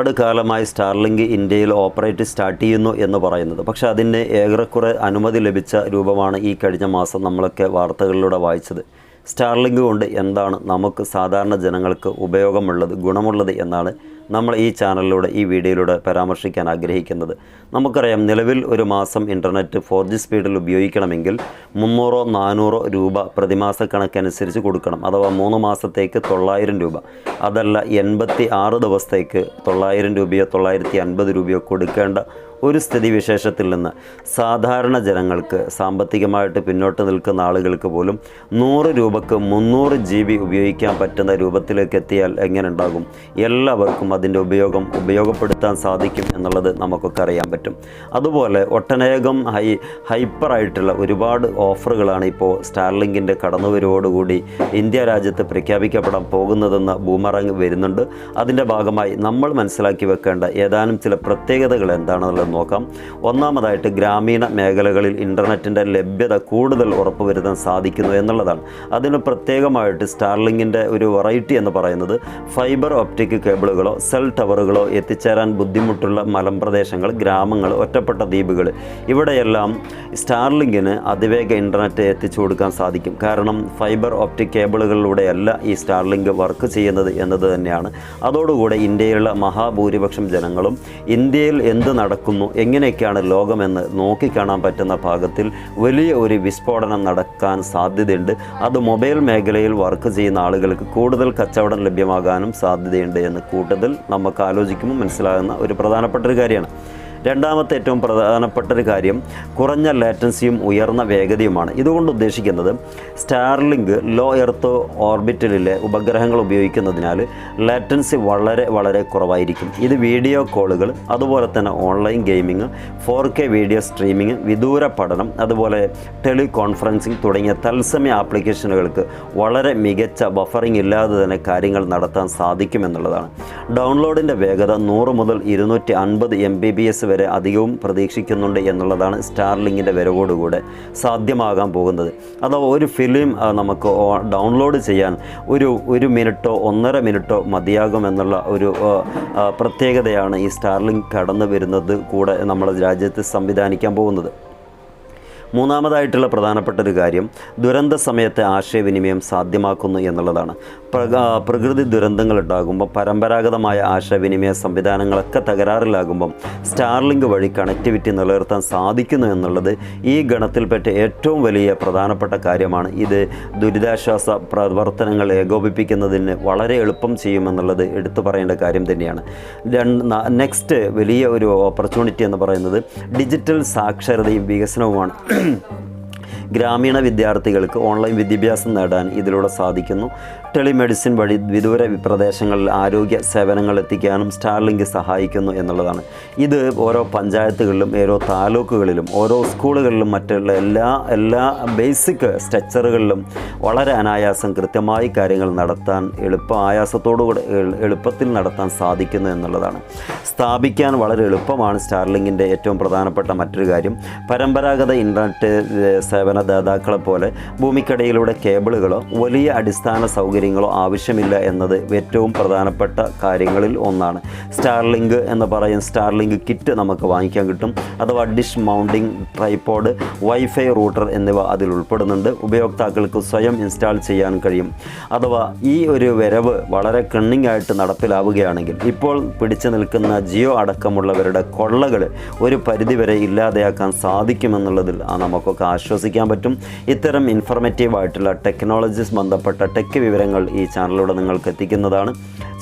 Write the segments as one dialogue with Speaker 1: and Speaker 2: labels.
Speaker 1: ഒരുപാട് കാലമായി സ്റ്റാർലിങ്ക് ഇന്ത്യയിൽ ഓപ്പറേറ്റ് സ്റ്റാർട്ട് ചെയ്യുന്നു എന്ന് പറയുന്നത്. പക്ഷേ അതിന് ഏറെക്കുറെ അനുമതി ലഭിച്ച രൂപമാണ് ഈ കഴിഞ്ഞ മാസം നമ്മളൊക്കെ വാർത്തകളിലൂടെ വായിച്ചത്. സ്റ്റാർലിങ്ക് കൊണ്ട് എന്താണ് നമുക്ക് സാധാരണ ജനങ്ങൾക്ക് ഉപയോഗമുള്ളത്, ഗുണമുള്ളത് എന്നാണ് നമ്മൾ ഈ ചാനലിലൂടെ, ഈ വീഡിയോയിലൂടെ പരാമർശിക്കാൻ ആഗ്രഹിക്കുന്നത്. നമുക്കറിയാം, നിലവിൽ ഒരു മാസം ഇൻ്റർനെറ്റ് 4G സ്പീഡിൽ ഉപയോഗിക്കണമെങ്കിൽ 300-400 രൂപ പ്രതിമാസ കണക്കനുസരിച്ച് കൊടുക്കണം. അഥവാ 3 മാസത്തേക്ക് 900 രൂപ, അതല്ല 86 ദിവസത്തേക്ക് 900 രൂപയോ 950 രൂപയോ കൊടുക്കേണ്ട ഒരു സ്ഥിതിവിശേഷത്തിൽ നിന്ന് സാധാരണ ജനങ്ങൾക്ക്, സാമ്പത്തികമായിട്ട് പിന്നോട്ട് നിൽക്കുന്ന ആളുകൾക്ക് പോലും 100 രൂപക്ക് 300 GB ഉപയോഗിക്കാൻ പറ്റുന്ന രൂപത്തിലേക്ക് എത്തിയാൽ എങ്ങനെ ഉണ്ടാകും? എല്ലാവർക്കും അതിൻ്റെ ഉപയോഗപ്പെടുത്താൻ സാധിക്കും എന്നുള്ളത് നമുക്കൊക്കെ അറിയാൻ പറ്റും. അതുപോലെ ഒട്ടനേകം ഹൈപ്പറായിട്ടുള്ള ഒരുപാട് ഓഫറുകളാണ് ഇപ്പോൾ സ്റ്റാർലിങ്കിൻ്റെ കടന്നുവരവോടുകൂടി ഇന്ത്യ രാജ്യത്ത് പ്രഖ്യാപിക്കപ്പെടാൻ പോകുന്നതെന്ന് ബൂമറാങ് വരുന്നുണ്ട്. അതിൻ്റെ ഭാഗമായി നമ്മൾ മനസ്സിലാക്കി വെക്കേണ്ട ഏതാനും ചില പ്രത്യേകതകൾ എന്താണെന്നുള്ളത് നോക്കാം. ഒന്നാമതായിട്ട്, ഗ്രാമീണ മേഖലകളിൽ ഇൻ്റർനെറ്റിൻ്റെ ലഭ്യത കൂടുതൽ ഉറപ്പുവരുത്താൻ സാധിക്കുന്നു എന്നുള്ളതാണ്. അതിന് പ്രത്യേകമായിട്ട് സ്റ്റാർലിങ്കിൻ്റെ ഒരു വെറൈറ്റി എന്ന് പറയുന്നത് ഫൈബർ ഒപ്റ്റിക് കേബിളുകളോ സെൽ ടവറുകളോ എത്തിച്ചേരാൻ ബുദ്ധിമുട്ടുള്ള മലമ്പ്രദേശങ്ങൾ, ഗ്രാമങ്ങൾ, ഒറ്റപ്പെട്ട ദ്വീപുകൾ, ഇവിടെയെല്ലാം സ്റ്റാർലിങ്കിന് അതിവേഗ ഇൻ്റർനെറ്റ് എത്തിച്ചു കൊടുക്കാൻ സാധിക്കും. കാരണം ഫൈബർ ഒപ്റ്റിക് കേബിളുകളിലൂടെയല്ല ഈ സ്റ്റാർലിങ്ക് വർക്ക് ചെയ്യുന്നത് എന്നത് തന്നെയാണ്. അതോടുകൂടെ ഇന്ത്യയിലുള്ള മഹാഭൂരിപക്ഷം ജനങ്ങളും ഇന്ത്യയിൽ എന്ത് നടക്കുന്നു, എങ്ങനെയൊക്കെയാണ് ലോകമെന്ന് നോക്കിക്കാണാൻ പറ്റുന്ന ഭാഗത്തിൽ വലിയ ഒരു വിസ്ഫോടനം നടക്കാൻ സാധ്യതയുണ്ട്. അത് മൊബൈൽ മേഖലയിൽ വർക്ക് ചെയ്യുന്ന ആളുകൾക്ക് കൂടുതൽ കച്ചവടം ലഭ്യമാകാനും സാധ്യതയുണ്ട് എന്ന് കൂടുതൽ നമുക്ക് ആലോചിക്കുമ്പോൾ മനസ്സിലാകുന്ന ഒരു പ്രധാനപ്പെട്ട ഒരു കാര്യമാണ്. രണ്ടാമത്തെ ഏറ്റവും പ്രധാനപ്പെട്ട ഒരു കാര്യം കുറഞ്ഞ ലേറ്റൻസിയും ഉയർന്ന വേഗതയുമാണ്. ഇതുകൊണ്ട് ഉദ്ദേശിക്കുന്നത് സ്റ്റാർലിങ്ക് ലോ എർത്ത് ഓർബിറ്റലിലെ ഉപഗ്രഹങ്ങൾ ഉപയോഗിക്കുന്നതിനാൽ ലേറ്റൻസി വളരെ കുറവായിരിക്കും. ഇത് വീഡിയോ കോളുകൾ, അതുപോലെ തന്നെ online gaming, 4K video streaming, വിദൂര പഠനം, അതുപോലെ ടെലികോൺഫറൻസിംഗ് തുടങ്ങിയ തത്സമയ ആപ്ലിക്കേഷനുകൾക്ക് വളരെ മികച്ച ബഫറിംഗ് ഇല്ലാതെ തന്നെ കാര്യങ്ങൾ നടത്താൻ സാധിക്കുമെന്നുള്ളതാണ്. ഡൗൺലോഡിൻ്റെ വേഗത 100 മുതൽ 250 MBPS വരെ അധികവും പ്രതീക്ഷിക്കുന്നുണ്ട് എന്നുള്ളതാണ് സ്റ്റാർലിങ്കിൻ്റെ വരവോടുകൂടെ സാധ്യമാകാൻ പോകുന്നത്. അഥവാ ഒരു ഫിലിം നമുക്ക് ഡൗൺലോഡ് ചെയ്യാൻ ഒരു മിനിറ്റോ 1.5 മിനിറ്റോ മതിയാകുമെന്നുള്ള ഒരു പ്രത്യേകതയാണ് ഈ സ്റ്റാർലിങ്ക് കടന്നു വരുന്നത് കൂടെ നമ്മുടെ രാജ്യത്ത് സംവിധാനിക്കാൻ പോകുന്നത്. മൂന്നാമതായിട്ടുള്ള പ്രധാനപ്പെട്ട ഒരു കാര്യം ദുരന്ത സമയത്തെ ആശയവിനിമയം സാധ്യമാക്കുന്നു എന്നുള്ളതാണ്. പ്രകൃതി ദുരന്തങ്ങൾ ഉണ്ടാകുമ്പോൾ പരമ്പരാഗതമായ ആശയവിനിമയ സംവിധാനങ്ങളൊക്കെ തകരാറിലാകുമ്പം സ്റ്റാർലിങ്ക് വഴി കണക്ടിവിറ്റി നിലനിർത്താൻ സാധിക്കുന്നു എന്നുള്ളത് ഈ ഗണത്തിൽപ്പെട്ട ഏറ്റവും വലിയ പ്രധാനപ്പെട്ട കാര്യമാണ്. ഇത് ദുരിതാശ്വാസ പ്രവർത്തനങ്ങൾ ഏകോപിപ്പിക്കുന്നതിന് വളരെ എളുപ്പം ചെയ്യുമെന്നുള്ളത് എടുത്തു പറയേണ്ട കാര്യം തന്നെയാണ്. നെക്സ്റ്റ് വലിയ ഒരു ഓപ്പർച്യൂണിറ്റി എന്ന് പറയുന്നത് ഡിജിറ്റൽ സാക്ഷരതയും വികസനവുമാണ്. ഗ്രാമീണ വിദ്യാർത്ഥികൾക്ക് ഓൺലൈൻ വിദ്യാഭ്യാസം നേടാൻ ഇതിലൂടെ സാധിക്കുന്നു. ടെലിമെഡിസിൻ വഴി വിദൂര പ്രദേശങ്ങളിൽ ആരോഗ്യ സേവനങ്ങൾ എത്തിക്കാനും സ്റ്റാർലിങ്ക് സഹായിക്കുന്നു എന്നുള്ളതാണ്. ഇത് ഓരോ പഞ്ചായത്തുകളിലും, ഓരോ താലൂക്കുകളിലും, ഓരോ സ്കൂളുകളിലും, മറ്റുള്ള എല്ലാ ബേസിക് സ്ട്രക്ചറുകളിലും വളരെ അനായാസം കൃത്യമായി കാര്യങ്ങൾ നടത്താൻ എളുപ്പത്തിൽ നടത്താൻ സാധിക്കുന്നു എന്നുള്ളതാണ്. സ്ഥാപിക്കാൻ വളരെ എളുപ്പമാണ് സ്റ്റാർലിങ്കിൻ്റെ ഏറ്റവും പ്രധാനപ്പെട്ട മറ്റൊരു കാര്യം. പരമ്പരാഗത ഇൻ്റർനെറ്റ് സേവനദാതാക്കളെ പോലെ ഭൂമിക്കടിയിലൂടെ കേബിളുകളോ വലിയ അടിസ്ഥാന സൗകര്യങ്ങളോ ആവശ്യമില്ല എന്നത് ഏറ്റവും പ്രധാനപ്പെട്ട കാര്യങ്ങളിൽ ഒന്നാണ്. സ്റ്റാർലിങ്ക് എന്ന് പറയുന്ന സ്റ്റാർലിങ്ക് കിറ്റ് നമുക്ക് വാങ്ങിക്കാൻ കിട്ടും. അഥവാ dish mounting, tripod, wifi router എന്നിവ അതിൽ ഉൾപ്പെടുന്നുണ്ട്. ഉപയോക്താക്കൾക്ക് സ്വയം ഇൻസ്റ്റാൾ ചെയ്യാൻ കഴിയും. അഥവാ ഈ ഒരു വരവ് വളരെ കണ്ണിങ് ആയിട്ട് നടപ്പിലാവുകയാണെങ്കിൽ ഇപ്പോൾ പിടിച്ചു നിൽക്കുന്ന ജിയോ അടക്കമുള്ളവരുടെ കൊള്ളകൾ ഒരു പരിധിവരെ ഇല്ലാതെയാക്കാൻ സാധിക്കുമെന്നുള്ളതിൽ നമുക്കൊക്കെ ആശ്വസിക്കാൻ പറ്റും. ഇത്തരം ഇൻഫർമേറ്റീവായിട്ടുള്ള ടെക്നോളജീസ് ബന്ധപ്പെട്ട ടെക് വിവരങ്ങൾ ഈ ചാനലിലൂടെ നിങ്ങൾക്ക് എത്തിക്കുന്നതാണ്.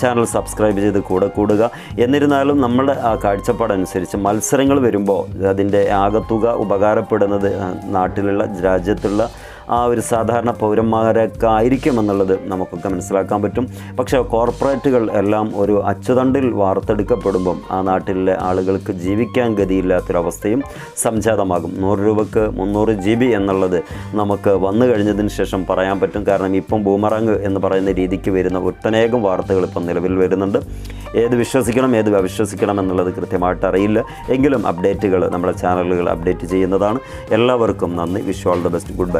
Speaker 1: ചാനൽ സബ്സ്ക്രൈബ് ചെയ്ത് കൂടെ കൂടുക. എന്നിരുന്നാലും നമ്മുടെ ആ കാഴ്ചപ്പാടനുസരിച്ച് മത്സരങ്ങൾ വരുമ്പോൾ അതിൻ്റെ ആകത്തുക ഉപകാരപ്പെടുന്നത് നാട്ടിലുള്ള, രാജ്യത്തുള്ള ആ ഒരു സാധാരണ പൗരന്മാരൊക്കെ ആയിരിക്കുമെന്നുള്ളത് നമുക്കൊക്കെ മനസ്സിലാക്കാൻ പറ്റും. പക്ഷേ കോർപ്പറേറ്റുകൾ എല്ലാം ഒരു അച്ചുതണ്ടിൽ വാർത്തെടുക്കപ്പെടുമ്പം ആ നാട്ടിലെ ആളുകൾക്ക് ജീവിക്കാൻ ഗതിയില്ലാത്തൊരവസ്ഥയും സംജാതമാകും. 100 രൂപക്ക് 300 GB എന്നുള്ളത് നമുക്ക് വന്നു കഴിഞ്ഞതിന് ശേഷം പറയാൻ പറ്റും. കാരണം ഇപ്പം ബൂമറാങ് എന്ന് പറയുന്ന രീതിക്ക് വരുന്ന ഒട്ടനേകം വാർത്തകൾ ഇപ്പം നിലവിൽ വരുന്നുണ്ട്. ഏത് വിശ്വസിക്കണം, ഏത് അവിശ്വസിക്കണം എന്നുള്ളത് കൃത്യമായിട്ട് അറിയില്ല. എങ്കിലും അപ്ഡേറ്റുകൾ നമ്മുടെ ചാനലുകൾ അപ്ഡേറ്റ് ചെയ്യുന്നതാണ്. എല്ലാവർക്കും നന്ദി. Wish all the best. Good bye.